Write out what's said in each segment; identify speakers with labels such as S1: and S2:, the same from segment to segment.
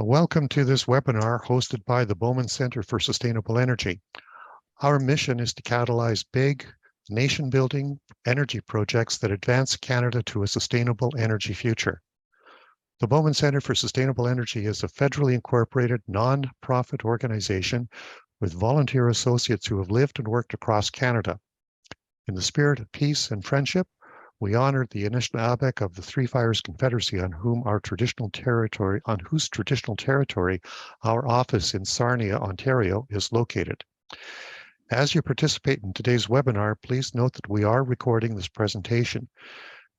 S1: Welcome to this webinar hosted by the Bowman Centre for Sustainable Energy. Our mission is to catalyze big, nation-building energy projects that advance Canada to a sustainable energy future. The Bowman Centre for Sustainable Energy is a federally incorporated non-profit organization with volunteer associates who have lived and worked across Canada. In the spirit of peace and friendship, we honored the Anishinaabe of the Three Fires Confederacy on whose traditional territory our office in Sarnia, Ontario is located. As you participate in today's webinar, please note that we are recording this presentation.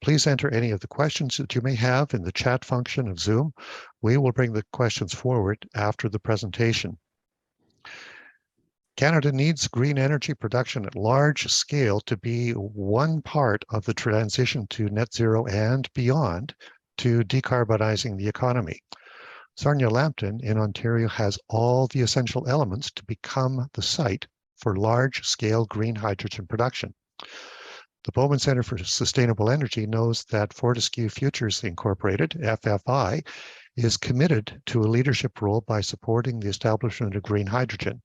S1: Please enter any of the questions that you may have in the chat function of Zoom. We will bring the questions forward after the presentation. Canada needs green energy production at large scale to be one part of the transition to net zero and beyond to decarbonizing the economy. Sarnia-Lambton in Ontario has all the essential elements to become the site for large-scale green hydrogen production. The Bowman Centre for Sustainable Energy knows that Fortescue Futures Incorporated, FFI, is committed to a leadership role by supporting the establishment of green hydrogen.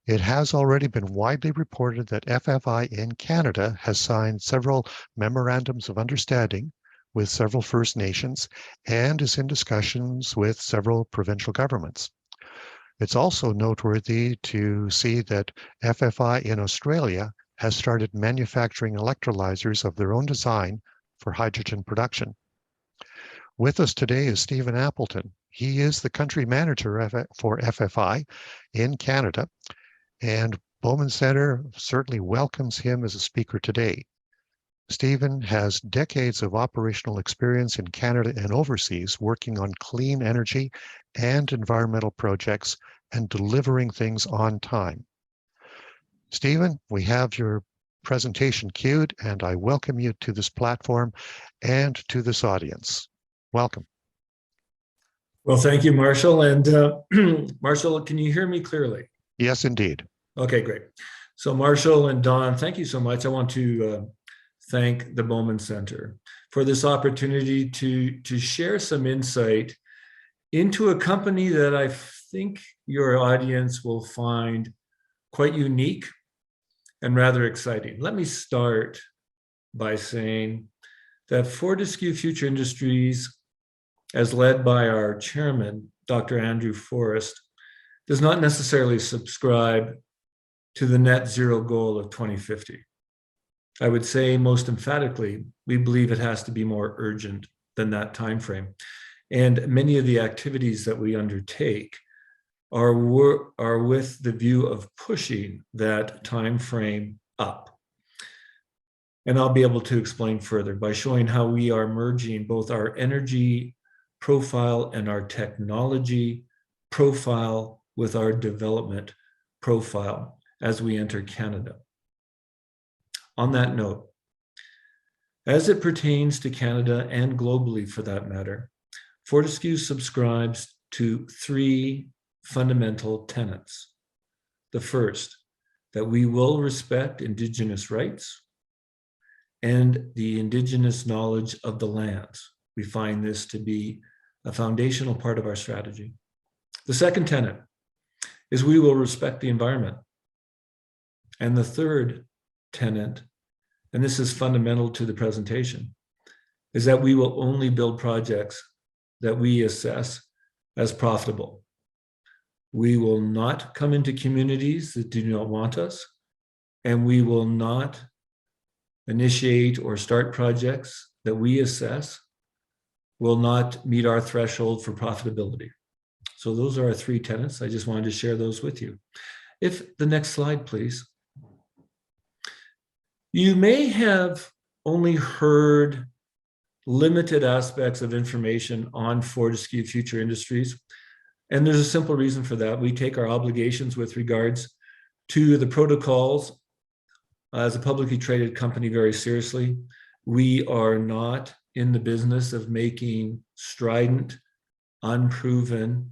S1: It has already been widely reported that FFI in Canada has signed several memorandums of understanding with several First Nations and is in discussions with several provincial governments. It's also noteworthy to see that FFI in Australia has started manufacturing electrolyzers of their own design for hydrogen production. With us today is Stephen Appleton. He is the country manager for FFI in Canada, and Bowman Centre certainly welcomes him as a speaker today. Stephen has decades of operational experience in Canada and overseas, working on clean energy and environmental projects and delivering things on time. Stephen, we have your presentation queued, and I welcome you to this platform and to this audience. Welcome.
S2: Well, thank you, Marshall. And Marshall, can you hear me clearly?
S1: Yes, indeed.
S2: Okay, great. So Marshall and Don, thank you so much. I want to thank the Bowman Centre for this opportunity to share some insight into a company that I think your audience will find quite unique and rather exciting. Let me start by saying that Fortescue Future Industries, as led by our chairman, Dr. Andrew Forrest, does not necessarily subscribe to the net zero goal of 2050. I would say most emphatically, we believe it has to be more urgent than that timeframe. And many of the activities that we undertake are with the view of pushing that timeframe up. And I'll be able to explain further by showing how we are merging both our energy profile and our technology profile with our development profile as we enter Canada. On that note, as it pertains to Canada and globally for that matter, Fortescue subscribes to three fundamental tenets. The first, that we will respect Indigenous rights and the Indigenous knowledge of the lands. We find this to be a foundational part of our strategy. The second tenet is we will respect the environment. And the third tenet, and this is fundamental to the presentation, is that we will only build projects that we assess as profitable. We will not come into communities that do not want us, and we will not initiate or start projects that we assess will not meet our threshold for profitability. So those are our three tenets. I just wanted to share those with you. If the next slide, please. You may have only heard limited aspects of information on Fortescue Future Industries, and there's a simple reason for that. We take our obligations with regards to the protocols as a publicly traded company very seriously. We are not in the business of making strident, unproven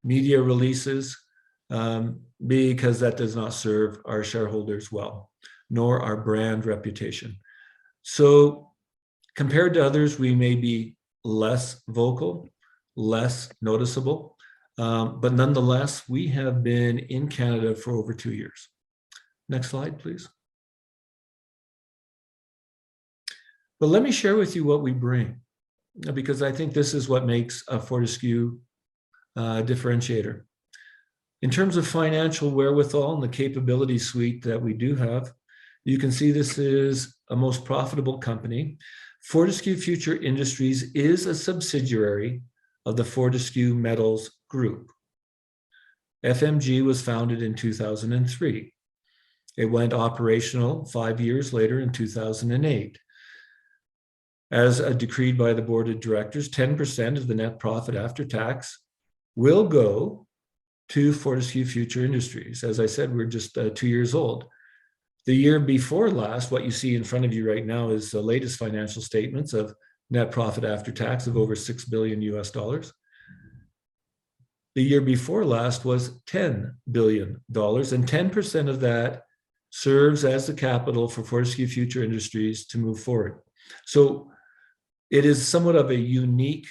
S2: media releases because that does not serve our shareholders well, nor our brand reputation. So compared to others, we may be less vocal, less noticeable, But nonetheless, we have been in Canada for over 2 years. Next slide, please. But let me share with you what we bring, because I think this is what makes a Fortescue differentiator. In terms of financial wherewithal and the capability suite that we do have, you can see this is a most profitable company. Fortescue Future Industries is a subsidiary of the Fortescue Metals Group. FMG was founded in 2003. It went operational 5 years later in 2008. As decreed by the board of directors, 10% of the net profit after tax will go to Fortescue Future Industries. As I said, we're just 2 years old. The year before last, what you see in front of you right now is the latest financial statements of net profit after tax of over $6 billion US dollars. The year before last was $10 billion, and 10% of that serves as the capital for Fortescue Future Industries to move forward. So it is somewhat of a unique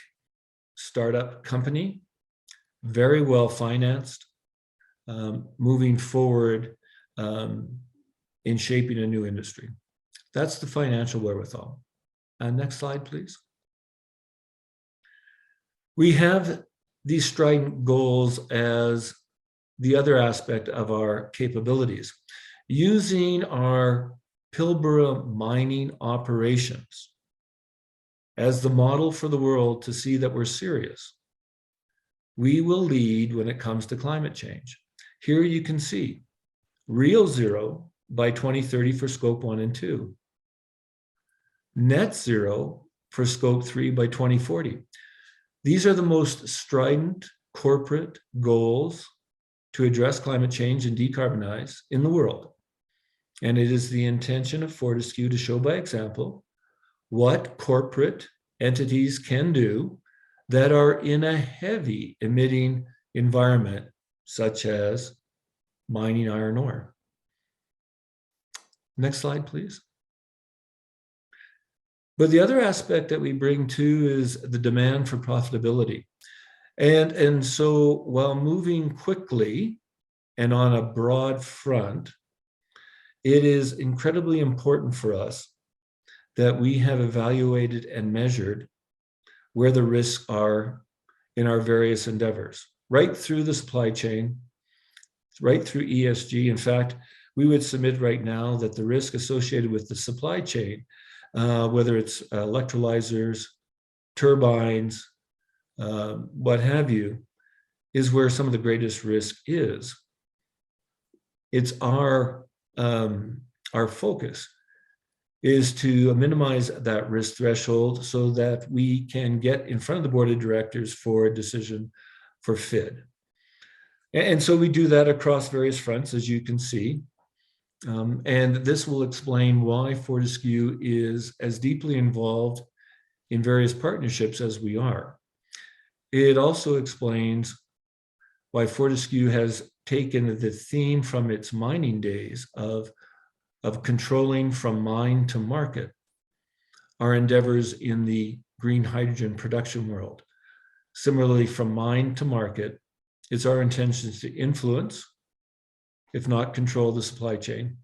S2: startup company, very well financed, moving forward in shaping a new industry. That's the financial wherewithal. Next slide, please. We have these strident goals as the other aspect of our capabilities. Using our Pilbara mining operations as the model for the world to see that we're serious, we will lead when it comes to climate change. Here you can see real zero by 2030 for scope 1 and 2. Net zero for scope 3 by 2040. These are the most strident corporate goals to address climate change and decarbonize in the world. And it is the intention of Fortescue to show by example what corporate entities can do that are in a heavy emitting environment, such as mining iron ore. Next slide, please. But the other aspect that we bring too is the demand for profitability. And so while moving quickly and on a broad front, it is incredibly important for us that we have evaluated and measured where the risks are in our various endeavors, right through the supply chain, right through ESG. In fact, we would submit right now that the risk associated with the supply chain, whether it's electrolyzers, turbines, what have you, is where some of the greatest risk is. It's our focus is to minimize that risk threshold so that we can get in front of the board of directors for a decision for FID. And so we do that across various fronts, as you can see. And this will explain why Fortescue is as deeply involved in various partnerships as we are. It also explains why Fortescue has taken the theme from its mining days of controlling from mine to market, our endeavors in the green hydrogen production world. Similarly, from mine to market, it's our intentions to influence, if not control, the supply chain,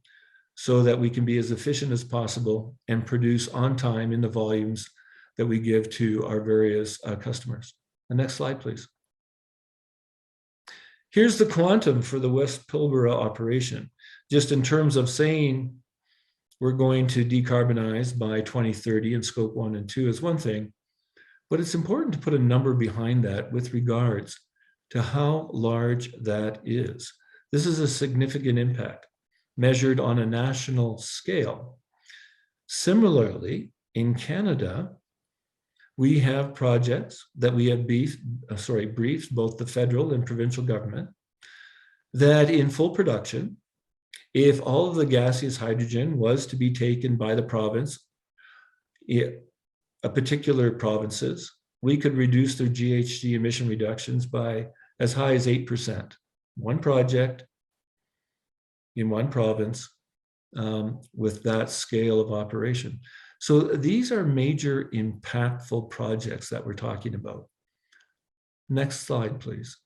S2: so that we can be as efficient as possible and produce on time in the volumes that we give to our various customers. The next slide, please. Here's the quantum for the West Pilbara operation. Just in terms of saying we're going to decarbonize by 2030 in scope 1 and 2 is one thing, but it's important to put a number behind that with regards to how large that is. This is a significant impact measured on a national scale. Similarly, in Canada, we have projects that we have briefed both the federal and provincial government that in full production, if all of the gaseous hydrogen was to be taken by the province, particular provinces, we could reduce their GHG emission reductions by as high as 8%. One project in one province with that scale of operation. So these are major impactful projects that we're talking about. Next slide, please.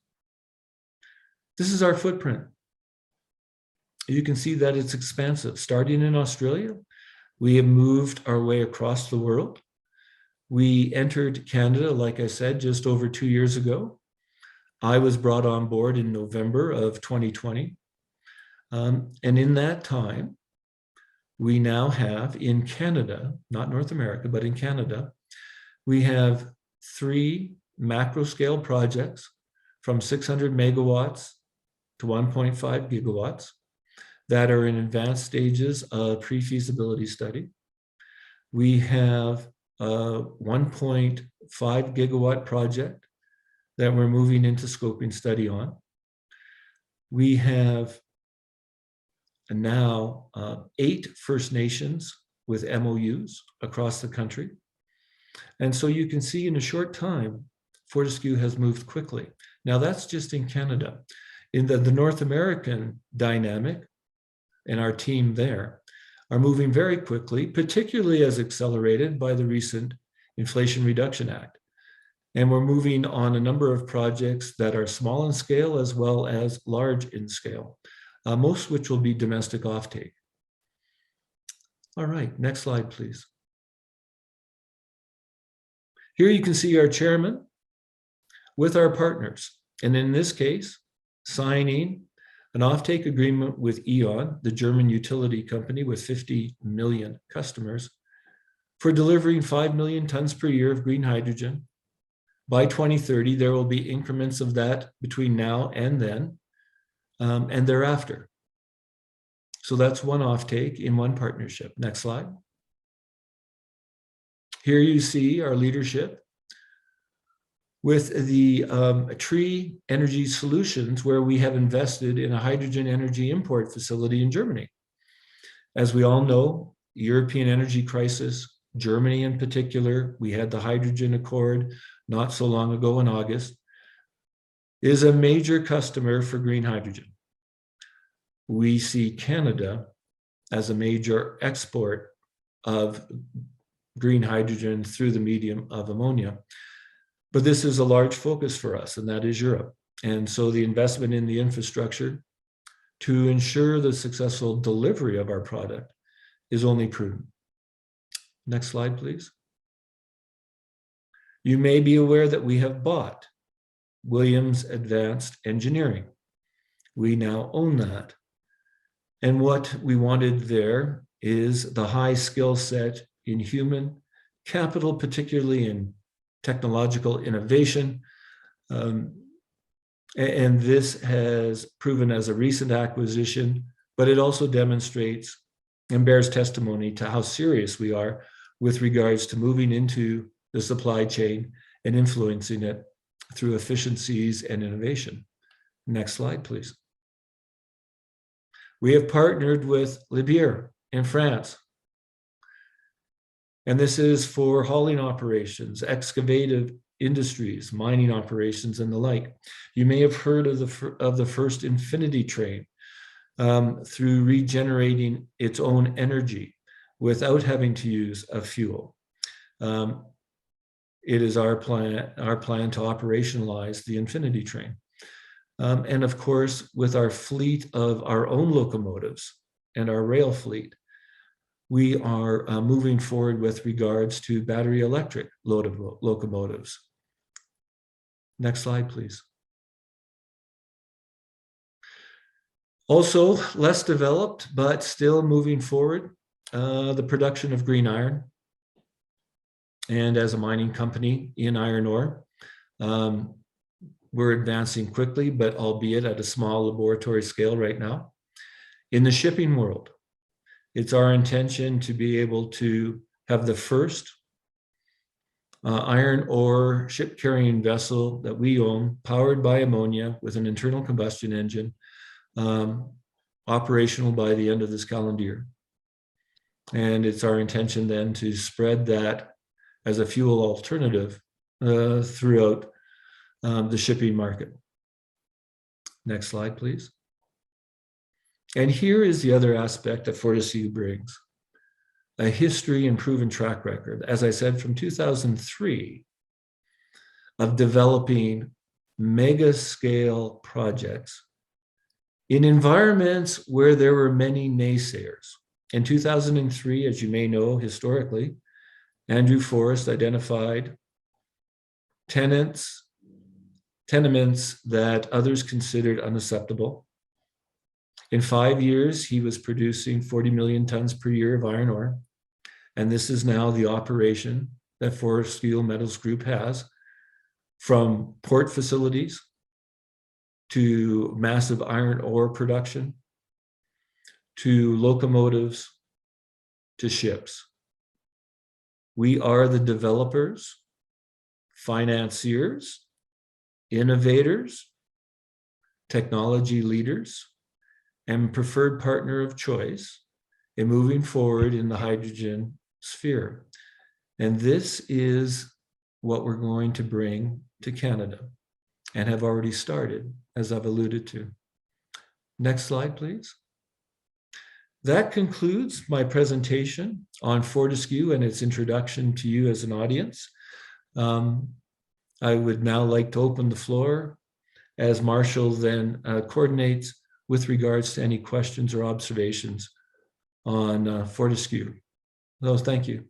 S2: This is our footprint. You can see that it's expansive. Starting in Australia, we have moved our way across the world. We entered Canada, like I said, just over 2 years ago. I was brought on board in November of 2020. And in that time, we now have in Canada, not North America, but in Canada, we have 3 macro scale projects from 600 megawatts to 1.5 gigawatts that are in advanced stages of pre-feasibility study. We have a 1.5 gigawatt project that we're moving into scoping study on. We have now 8 First Nations with MOUs across the country. And so you can see in a short time, Fortescue has moved quickly. Now that's just in Canada. In the North American dynamic, and our team there are moving very quickly, particularly as accelerated by the recent Inflation Reduction Act. And we're moving on a number of projects that are small in scale as well as large in scale, most of which will be domestic offtake. All right, next slide, please. Here you can see our chairman with our partners. And in this case, signing an offtake agreement with E.ON, the German utility company with 50 million customers, for delivering 5 million tons per year of green hydrogen. By 2030, there will be increments of that between now and then, and thereafter. So that's one offtake in one partnership. Next slide. Here you see our leadership with the Tree Energy Solutions, where we have invested in a hydrogen energy import facility in Germany. As we all know, the European energy crisis, Germany in particular, we had the hydrogen accord not so long ago in August, is a major customer for green hydrogen. We see Canada as a major export of green hydrogen through the medium of ammonia. But this is a large focus for us, and that is Europe. And so the investment in the infrastructure to ensure the successful delivery of our product is only prudent. Next slide, please. You may be aware that we have bought Williams Advanced Engineering. We now own that. And what we wanted there is the high skill set in human capital, particularly in technological innovation. And this has proven as a recent acquisition, but it also demonstrates and bears testimony to how serious we are with regards to moving into the supply chain and influencing it through efficiencies and innovation. Next slide, please. We have partnered with Libier in France. And this is for hauling operations, excavative industries, mining operations, and the like. You may have heard of the first infinity train through regenerating its own energy without having to use a fuel. It is our plan to operationalize the infinity train. And of course, with our fleet of our own locomotives and our rail fleet, we are moving forward with regards to battery electric locomotives. Next slide, please. Also, less developed, but still moving forward, the production of green iron. And as a mining company in iron ore, we're advancing quickly, but albeit at a small laboratory scale right now. In the shipping world, it's our intention to be able to have the first iron ore ship carrying vessel that we own, powered by ammonia with an internal combustion engine, operational by the end of this calendar year. And it's our intention then to spread that as a fuel alternative throughout the shipping market. Next slide, please. And here is the other aspect that Fortescue brings: a history and proven track record, as I said, from 2003, of developing mega scale projects in environments where there were many naysayers. In 2003, as you may know historically, Andrew Forrest identified tenements that others considered unacceptable. In 5 years, he was producing 40 million tons per year of iron ore. And this is now the operation that Fortescue Metals Group has, from port facilities to massive iron ore production, to locomotives, to ships. We are the developers, financiers, innovators, technology leaders, and preferred partner of choice in moving forward in the hydrogen sphere. And this is what we're going to bring to Canada and have already started, as I've alluded to. Next slide, please. That concludes my presentation on Fortescue and its introduction to you as an audience. I would now like to open the floor as Marshall then coordinates with regards to any questions or observations on Fortescue. So thank you.